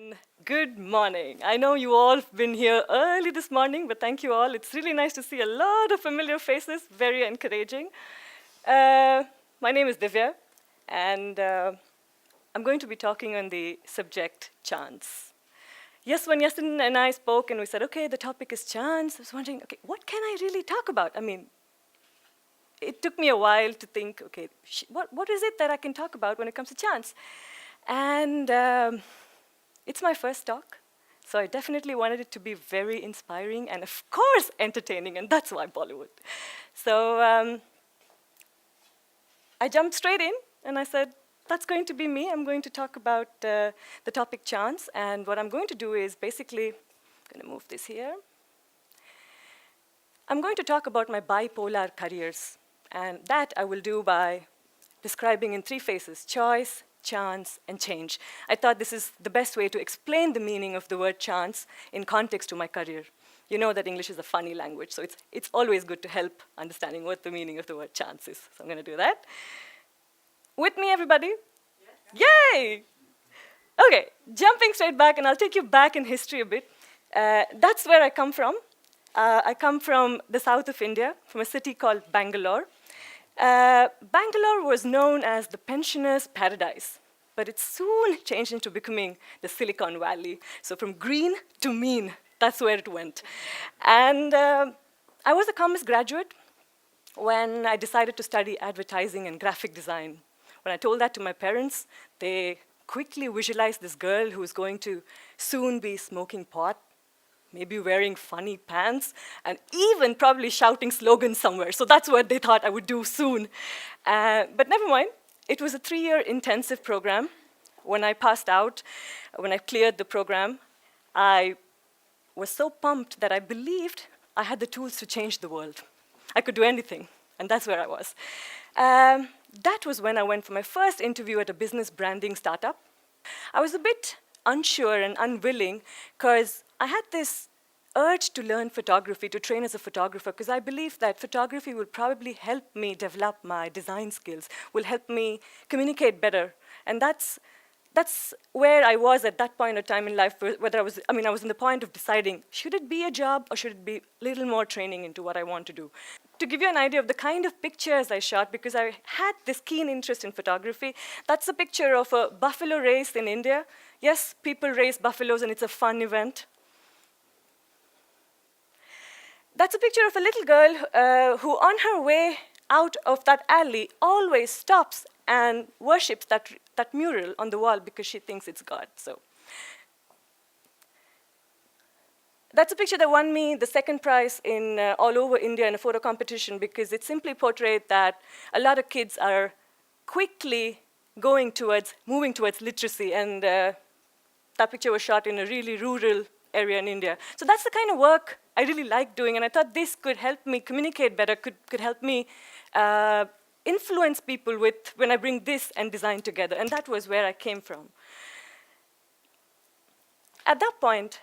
And good morning. I know you all have been here early this morning, but thank you all. It's really nice to see a lot of familiar faces, very encouraging. My name is Divya, and I'm going to be talking on the subject chance. Yes, when Yasin and I spoke and we said, okay, the topic is chance, I was wondering, okay, what can I really talk about? I mean, it took me a while to think, okay, what is it that I can talk about when it comes to chance? And it's my first talk, so I definitely wanted it to be very inspiring and, of course, entertaining, and that's why Bollywood. So I jumped straight in, and I said, that's going to be me. I'm going to talk about the topic chance, and what I'm going to do is basically, I'm going to move this here. I'm going to talk about my bipolar careers, and that I will do by describing in three phases: choice, chance, and change. I thought this is the best way to explain the meaning of the word chance in context to my career. You know that English is a funny language, so it's always good to help understanding what the meaning of the word chance is. So I'm going to do that. With me, everybody? Yes. Yay! Okay, jumping straight back, and I'll take you back in history a bit. That's where I come from. I come from the south of India, from a city called Bangalore. Bangalore was known as the pensioners' paradise, but it soon changed into becoming the Silicon Valley. So from green to mean, that's where it went. And I was a commerce graduate when I decided to study advertising and graphic design. When I told that to my parents, they quickly visualized this girl who was going to soon be smoking pot, maybe wearing funny pants, and even probably shouting slogans somewhere. So that's what they thought I would do soon. But never mind. It was a 3-year intensive program. When I passed out, when I cleared the program, I was so pumped that I believed I had the tools to change the world. I could do anything, and that's where I was. That was when I went for my first interview at a business branding startup. I was a bit unsure and unwilling because I had this urge to learn photography, to train as a photographer, because I believe that photography will probably help me develop my design skills, will help me communicate better. And that's where I was at that point of time in life, whether I was in the point of deciding, should it be a job or should it be a little more training into what I want to do? To give you an idea of the kind of pictures I shot, because I had this keen interest in photography, that's a picture of a buffalo race in India. Yes, people race buffaloes and it's a fun event. That's a picture of a little girl who, on her way out of that alley, always stops and worships that mural on the wall because she thinks it's God. So that's a picture that won me the second prize in all over India in a photo competition, because it simply portrayed that a lot of kids are quickly moving towards literacy, and that picture was shot in a really rural area in India. So that's the kind of work I really like doing, and I thought this could help me communicate better, could help me influence people when I bring this and design together, and that was where I came from. At that point,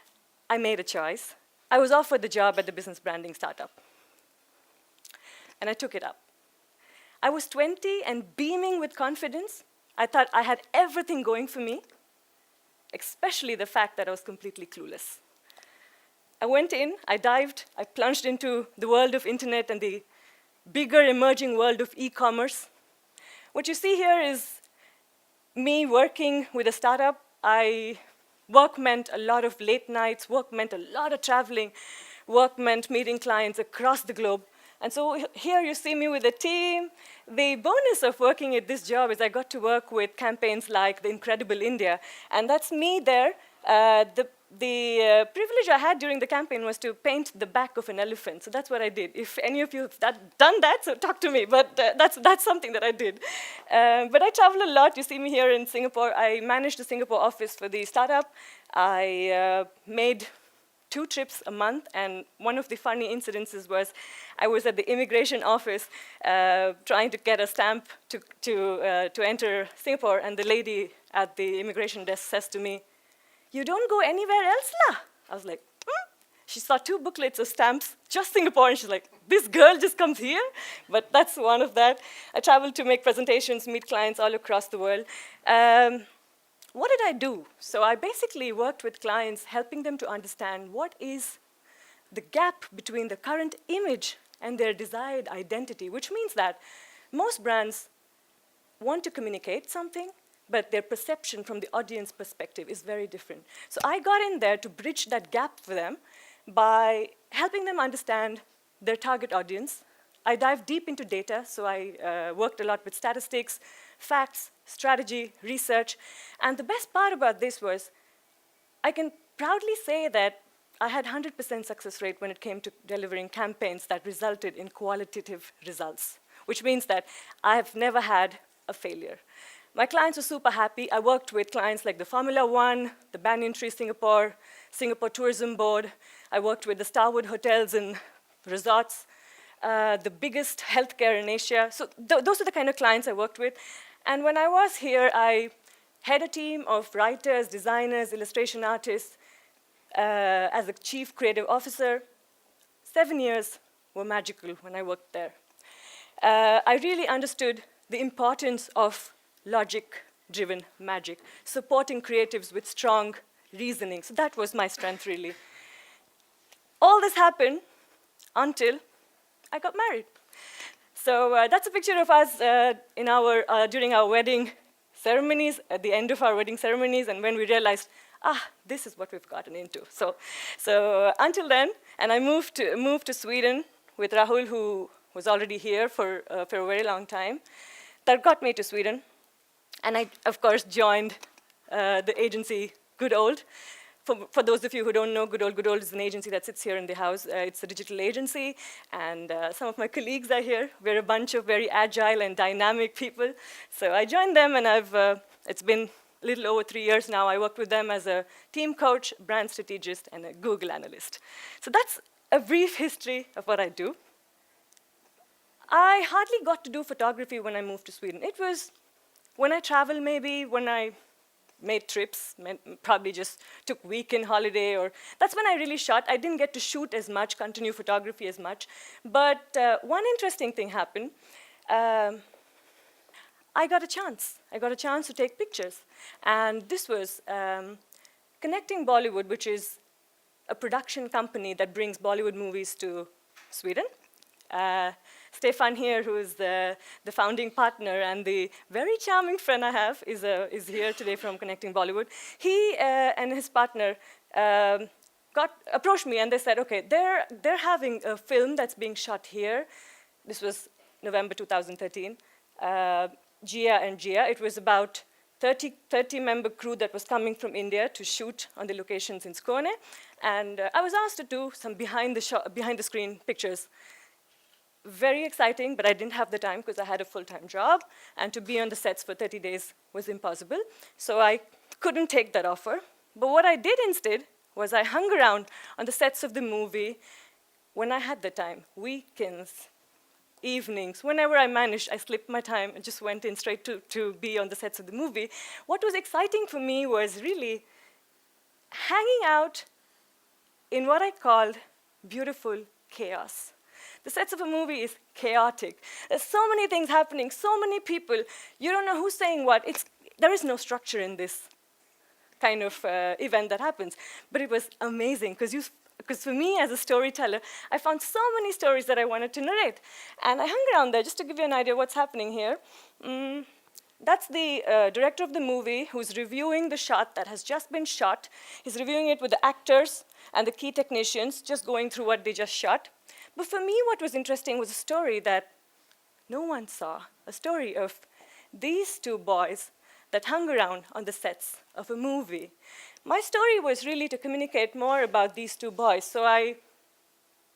I made a choice. I was offered the job at the business branding startup, and I took it up. I was 20 and beaming with confidence. I thought I had everything going for me, especially the fact that I was completely clueless. I went in, I dived, I plunged into the world of internet and the bigger emerging world of e-commerce. What you see here is me working with a startup. Work meant a lot of late nights, work meant a lot of traveling, work meant meeting clients across the globe. And so here you see me with a team. The bonus of working at this job is I got to work with campaigns like The Incredible India, and that's me there. The privilege I had during the campaign was to paint the back of an elephant, so that's what I did. If any of you have done that, so talk to me, but that's something that I did. But I travel a lot. You see me here in Singapore. I managed the Singapore office for the startup. I made 2 trips a month, and one of the funny incidences was I was at the immigration office trying to get a stamp to enter Singapore, and the lady at the immigration desk says to me, "You don't go anywhere else, lah?" I was like, She saw 2 booklets of stamps, just Singapore, and she's like, this girl just comes here? But that's one of that. I traveled to make presentations, meet clients all across the world. what did I do? So I basically worked with clients, helping them to understand what is the gap between the current image and their desired identity, which means that most brands want to communicate something, but their perception from the audience perspective is very different. So I got in there to bridge that gap for them by helping them understand their target audience. I dived deep into data, so I worked a lot with statistics, facts, strategy, research, and the best part about this was I can proudly say that I had 100% success rate when it came to delivering campaigns that resulted in qualitative results, which means that I have never had a failure. My clients were super happy. I worked with clients like the Formula One, the Banyan Tree Singapore, Singapore Tourism Board. I worked with the Starwood Hotels and Resorts, the biggest healthcare in Asia. So those are the kind of clients I worked with. And when I was here, I had a team of writers, designers, illustration artists. As a chief creative officer, 7 years were magical when I worked there. I really understood the importance of logic-driven magic, supporting creatives with strong reasoning. So that was my strength, really. All this happened until I got married. So that's a picture of us during our wedding ceremonies, at the end of our wedding ceremonies, and when we realized, this is what we've gotten into. So until then, and I moved to Sweden with Rahul, who was already here for a very long time. That got me to Sweden. And I, of course, joined the agency Good Old. For those of you who don't know, Good Old is an agency that sits here in the house. It's a digital agency, and some of my colleagues are here. We're a bunch of very agile and dynamic people. So I joined them, and it's been a little over 3 years now. I worked with them as a team coach, brand strategist, and a Google analyst. So that's a brief history of what I do. I hardly got to do photography when I moved to Sweden. It was when I travel, maybe, when I made trips, probably just took weekend holiday, or that's when I really shot. I didn't get to shoot as much, continue photography as much. But one interesting thing happened. I got a chance. I got a chance to take pictures. And this was Connecting Bollywood, which is a production company that brings Bollywood movies to Sweden. Stefan here, who is the founding partner and the very charming friend I have, is here today from Connecting Bollywood. He and his partner approached me, and they said, okay, they're having a film that's being shot here. This was November 2013. Gia and Gia. It was about 30-member crew that was coming from India to shoot on the locations in Skåne. And I was asked to do some behind-the-screen pictures. Very exciting, but I didn't have the time because I had a full-time job, and to be on the sets for 30 days was impossible. So I couldn't take that offer. But what I did instead was I hung around on the sets of the movie when I had the time, weekends, evenings, whenever I managed, I slipped my time and just went in straight to be on the sets of the movie. What was exciting for me was really hanging out in what I called beautiful chaos. The sets of a movie is chaotic. There's so many things happening, so many people. You don't know who's saying what. There is no structure in this kind of event that happens. But it was amazing, because for me, as a storyteller, I found so many stories that I wanted to narrate. And I hung around there just to give you an idea of what's happening here. That's the director of the movie who's reviewing the shot that has just been shot. He's reviewing it with the actors and the key technicians, just going through what they just shot. But for me, what was interesting was a story that no one saw, a story of these two boys that hung around on the sets of a movie. My story was really to communicate more about these two boys, so I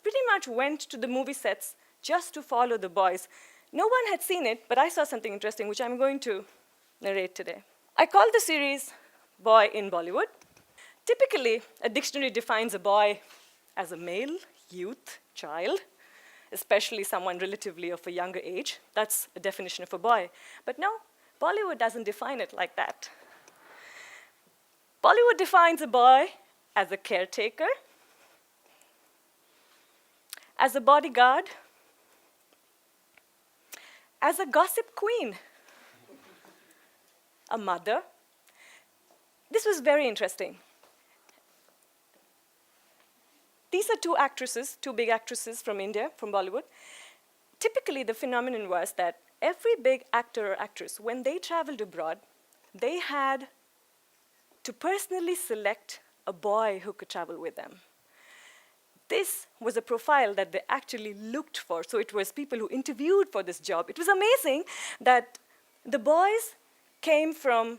pretty much went to the movie sets just to follow the boys. No one had seen it, but I saw something interesting, which I'm going to narrate today. I called the series Boy in Bollywood. Typically, a dictionary defines a boy as a male, youth, child, especially someone relatively of a younger age. That's a definition of a boy. But no, Bollywood doesn't define it like that. Bollywood defines a boy as a caretaker, as a bodyguard, as a gossip queen, a mother, This was very interesting. These are two actresses, two big actresses from India, from Bollywood. Typically, the phenomenon was that every big actor or actress, when they traveled abroad, they had to personally select a boy who could travel with them. This was a profile that they actually looked for. So it was people who interviewed for this job. It was amazing that the boys came from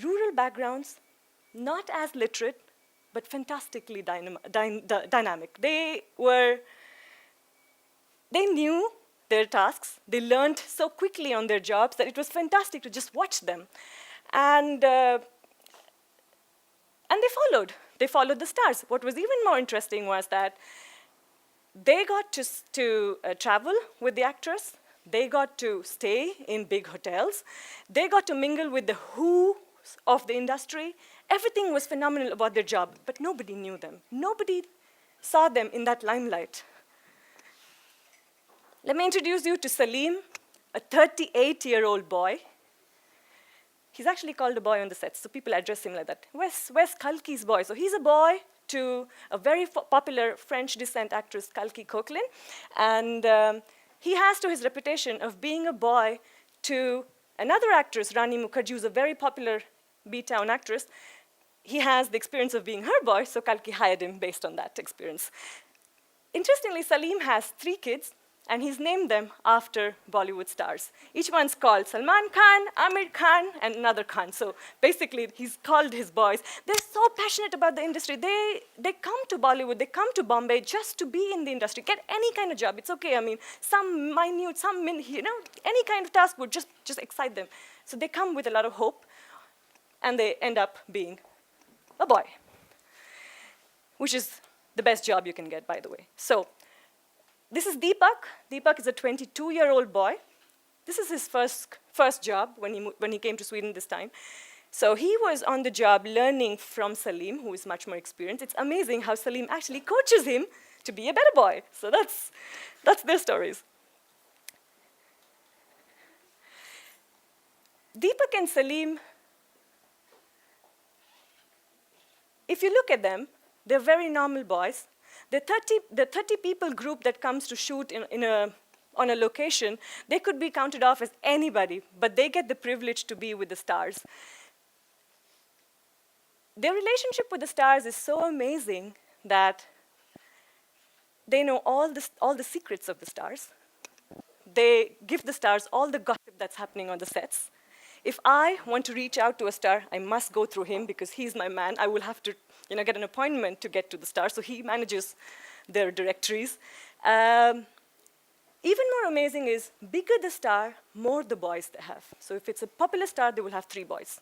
rural backgrounds, not as literate, but fantastically dynamic. They knew their tasks. They learned so quickly on their jobs that it was fantastic to just watch them. And they followed. They followed the stars. What was even more interesting was that they got to travel with the actress. They got to stay in big hotels. They got to mingle with the who's of the industry. Everything was phenomenal about their job, but nobody knew them. Nobody saw them in that limelight. Let me introduce you to Salim, a 38-year-old boy. He's actually called a boy on the set, so people address him like that. Where's Kalki's boy? So he's a boy to a very popular French descent actress, Kalki Coquelin, and he has to his reputation of being a boy to another actress, Rani Mukherjee, who's a very popular B-town actress. He has the experience of being her boy, so Kalki hired him based on that experience. Interestingly, Salim has 3 kids, and he's named them after Bollywood stars. Each one's called Salman Khan, Amir Khan, and another Khan. So basically, he's called his boys. They're so passionate about the industry. They come to Bollywood, they come to Bombay just to be in the industry, get any kind of job. It's okay. I mean, some minute, any kind of task would just excite them. So they come with a lot of hope, and they end up being a boy, which is the best job you can get, by the way. So this is Deepak. Deepak is a 22-year-old boy. This is his first job when he came to Sweden this time. So he was on the job learning from Salim, who is much more experienced. It's amazing how Salim actually coaches him to be a better boy. So that's their stories. Deepak and Salim, if you look at them, they're very normal boys. The 30 people group that comes to shoot on a location, they could be counted off as anybody, but they get the privilege to be with the stars. Their relationship with the stars is so amazing that they know all the secrets of the stars. They give the stars all the gossip that's happening on the sets. If I want to reach out to a star, I must go through him because he's my man. I will have to get an appointment to get to the star, so he manages their directories. Even more amazing is, bigger the star, more the boys they have. So if it's a popular star, they will have 3 boys.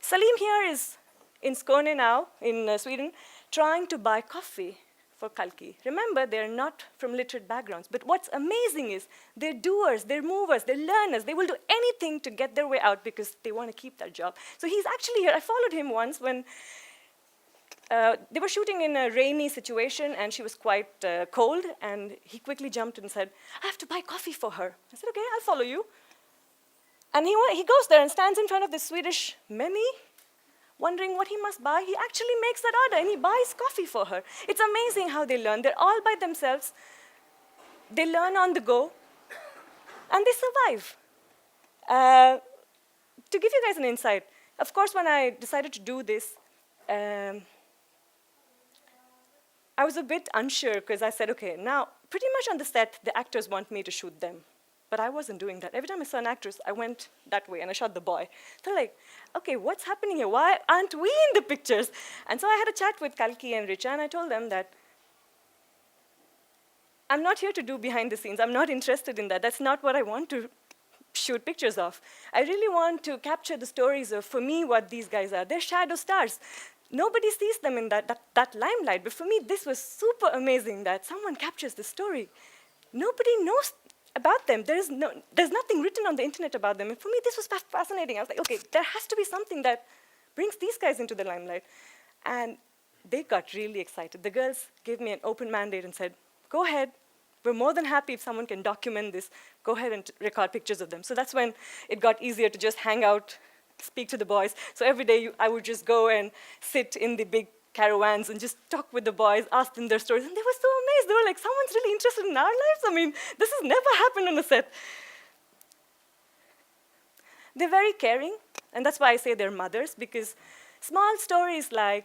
Salim here is in Skåne now, in Sweden, trying to buy coffee for Kalki. Remember, they're not from literate backgrounds, but what's amazing is they're doers, they're movers, they're learners. They will do anything to get their way out because they want to keep that job. So he's actually here. I followed him once when they were shooting in a rainy situation, and she was quite cold, and he quickly jumped and said, I have to buy coffee for her. I said, okay, I'll follow you. And he goes there and stands in front of this Swedish menu, wondering what he must buy. He actually makes that order, and he buys coffee for her. It's amazing how they learn. They're all by themselves. They learn on the go, and they survive. To give you guys an insight, of course, when I decided to do this, I was a bit unsure, because I said, okay, now, pretty much on the set, the actors want me to shoot them. But I wasn't doing that. Every time I saw an actress, I went that way, and I shot the boy. They're like, okay, what's happening here? Why aren't we in the pictures? And so I had a chat with Kalki and Richa, and I told them that I'm not here to do behind the scenes. I'm not interested in that. That's not what I want to shoot pictures of. I really want to capture the stories of, for me, what these guys are. They're shadow stars. Nobody sees them in that limelight. But for me, this was super amazing that someone captures the story. Nobody knows about them. There's nothing written on the internet about them. And for me, this was fascinating. I was like, okay, there has to be something that brings these guys into the limelight. And they got really excited. The girls gave me an open mandate and said, go ahead. We're more than happy if someone can document this. go ahead and record pictures of them. So that's when it got easier to just hang out, speak to the boys. So every day I would just go and sit in the big caravans and just talk with the boys, ask them their stories. And they were so amazed. They were like, someone's really interested in our lives? I mean, this has never happened on a set. They're very caring, and that's why I say they're mothers, because small stories like,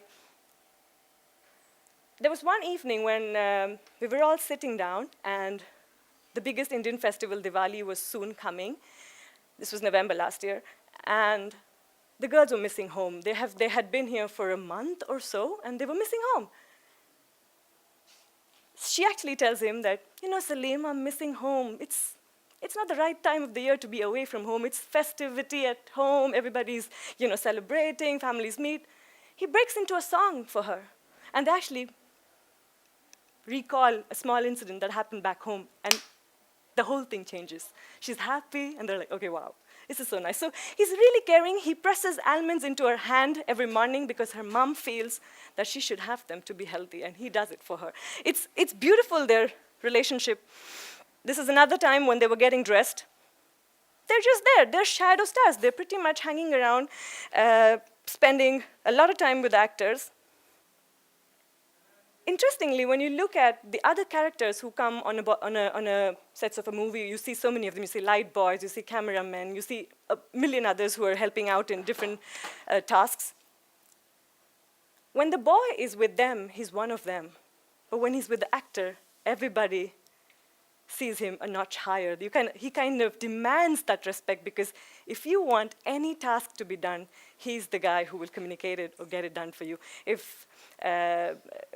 there was one evening when we were all sitting down, and the biggest Indian festival, Diwali, was soon coming. This was November last year, and the girls were missing home. They had been here for a month or so, and they were missing home. She actually tells him that, Salim, I'm missing home. It's not the right time of the year to be away from home. It's festivity at home. Everybody's, celebrating. Families meet. He breaks into a song for her, and they actually recall a small incident that happened back home, and the whole thing changes. She's happy, and they're like, okay, wow, this is so nice. So he's really caring. He presses almonds into her hand every morning because her mom feels that she should have them to be healthy, and he does it for her. It's beautiful, their relationship. This is another time when they were getting dressed. They're just there. They're shadow stars. They're pretty much hanging around, spending a lot of time with actors. Interestingly, when you look at the other characters who come on a sets of a movie, you see so many of them. You see light boys, you see cameramen, you see a million others who are helping out in different tasks. When the boy is with them, he's one of them. But when he's with the actor, everybody sees him a notch higher. He kind of demands that respect, because if you want any task to be done, he's the guy who will communicate it or get it done for you.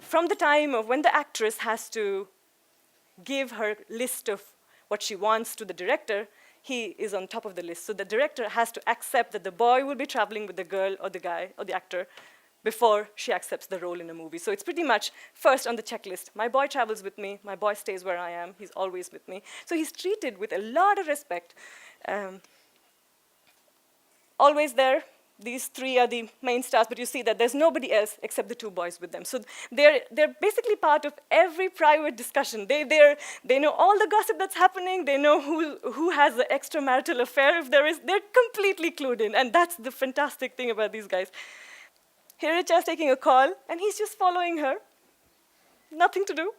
From the time of when the actress has to give her list of what she wants to the director, he is on top of the list. So the director has to accept that the boy will be traveling with the girl or the guy or the actor before she accepts the role in a movie. So it's pretty much first on the checklist. My boy travels with me. My boy stays where I am. He's always with me. So he's treated with a lot of respect. Always there. These three are the main stars, but you see that there's nobody else except the two boys with them. So they're basically part of every private discussion. They know all the gossip that's happening. They know who has the extramarital affair, if there is. They're completely clued in, and that's the fantastic thing about these guys. Here Richa's taking a call, and he's just following her. Nothing to do.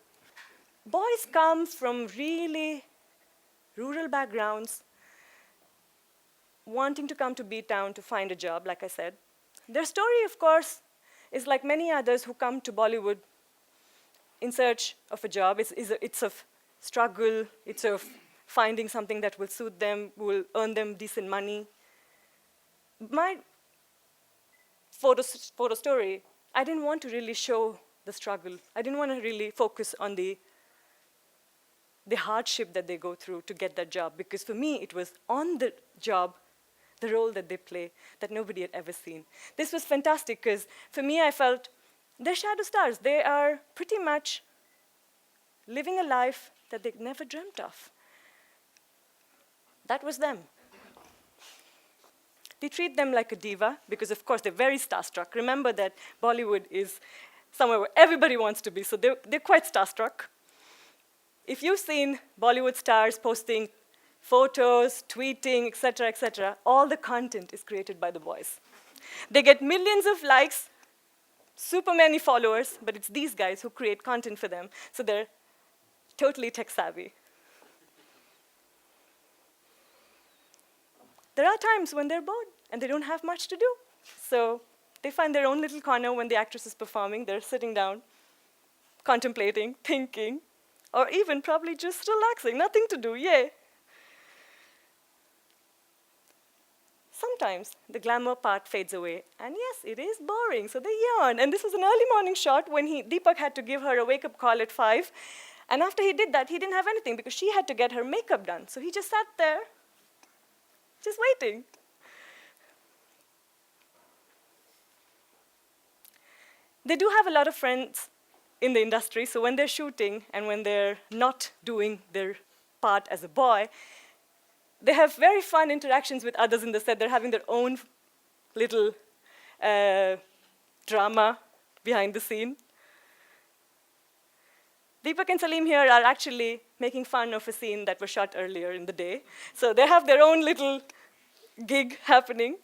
Boys come from really rural backgrounds, wanting to come to B-Town to find a job, like I said. Their story, of course, is like many others who come to Bollywood in search of a job. It's of struggle. It's of finding something that will suit them, will earn them decent money. My photo story, I didn't want to really show the struggle. I didn't want to really focus on the hardship that they go through to get that job, because for me, it was on the job, the role that they play, that nobody had ever seen. This was fantastic, because for me, I felt they're shadow stars. They are pretty much living a life that they never dreamt of. That was them. They treat them like a diva, because of course they're very starstruck. Remember that Bollywood is somewhere where everybody wants to be, so they're quite starstruck. If you've seen Bollywood stars posting photos, tweeting, etc., all the content is created by the boys. They get millions of likes, super many followers, but it's these guys who create content for them, so they're totally tech savvy. There are times when they're bored and they don't have much to do. So they find their own little corner when the actress is performing. They're sitting down, contemplating, thinking, or even probably just relaxing, nothing to do, yay. Sometimes the glamour part fades away, and yes, it is boring, so they yawn. And this was an early morning shot when Deepak had to give her a wake-up call at 5. And after he did that, he didn't have anything because she had to get her makeup done. So he just sat there, just waiting. They do have a lot of friends in the industry, so when they're shooting and when they're not doing their part as a boy, they have very fun interactions with others in the set. They're having their own little drama behind the scene. Deepak and Salim here are actually making fun of a scene that was shot earlier in the day. So they have their own little gig happening.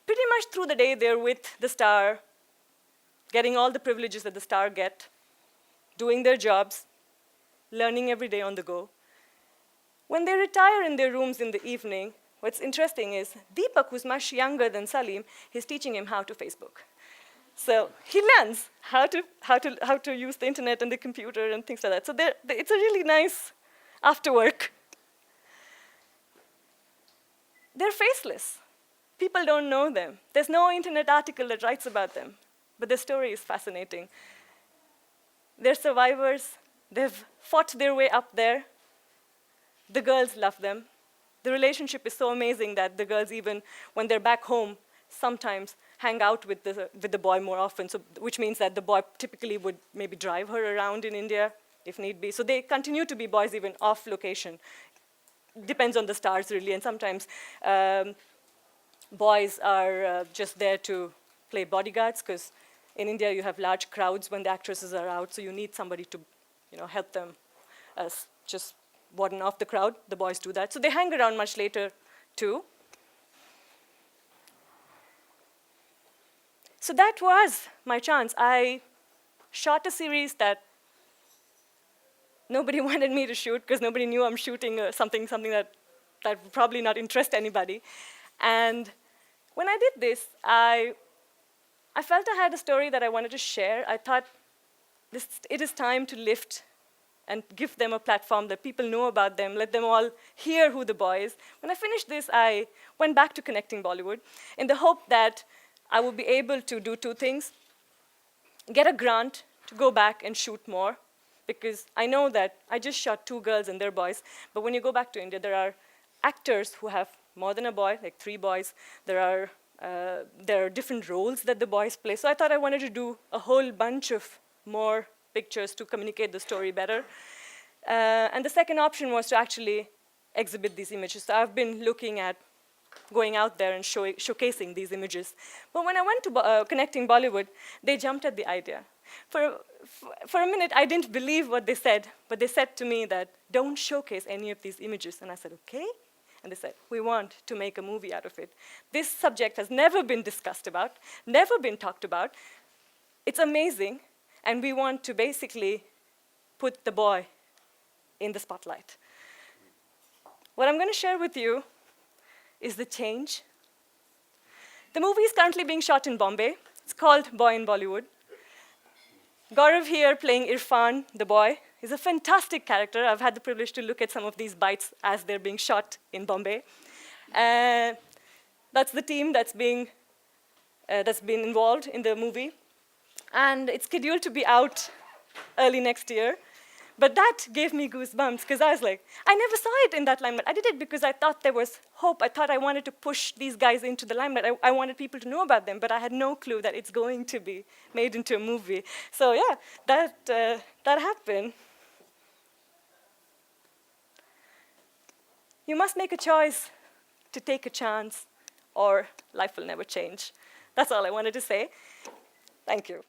Pretty much through the day, they're with the star, getting all the privileges that the star get, doing their jobs, learning every day on the go. When they retire in their rooms in the evening, what's interesting is Deepak, who's much younger than Salim, he's teaching him how to Facebook. So he learns how to use the internet and the computer and things like that. So it's a really nice after work. They're faceless. People don't know them. There's no internet article that writes about them. But their story is fascinating. They're survivors. They've fought their way up there. The girls love them. The relationship is so amazing that the girls, even when they're back home, sometimes hang out with the boy more often, so, which means that the boy typically would maybe drive her around in India, if need be. So they continue to be boys even off location. Depends on the stars, really, and sometimes boys are just there to play bodyguards, because in India you have large crowds when the actresses are out, so you need somebody to help them just warden off the crowd. The boys do that. So they hang around much later, too. So that was my chance. I shot a series that nobody wanted me to shoot, because nobody knew I'm shooting something that would probably not interest anybody. And when I did this, I felt I had a story that I wanted to share. I thought it is time to lift and give them a platform that people know about them, let them all hear who the boy is. When I finished this, I went back to Connecting Bollywood in the hope that I would be able to do two things: get a grant to go back and shoot more, because I know that I just shot 2 girls and their boys, but when you go back to India, there are actors who have more than a boy, like 3 boys. There are different roles that the boys play. So I thought I wanted to do a whole bunch of more pictures to communicate the story better. And the second option was to actually exhibit these images. So I've been looking at going out there and showcasing these images. But when I went to Connecting Bollywood, they jumped at the idea. For a minute, I didn't believe what they said, but they said to me that, don't showcase any of these images. And I said, okay. And they said, we want to make a movie out of it. This subject has never been discussed about, never been talked about. It's amazing, and we want to basically put the boy in the spotlight. What I'm going to share with you is the change. The movie is currently being shot in Bombay. It's called Boy in Bollywood. Gaurav here, playing Irfan, the boy, is a fantastic character. I've had the privilege to look at some of these bites as they're being shot in Bombay. That's the team that's been involved in the movie. And it's scheduled to be out early next year. But that gave me goosebumps, because I was like, I never saw it in that limelight. I did it because I thought there was hope. I thought I wanted to push these guys into the limelight. I wanted people to know about them, but I had no clue that it's going to be made into a movie. So yeah, that happened. You must make a choice to take a chance, or life will never change. That's all I wanted to say. Thank you.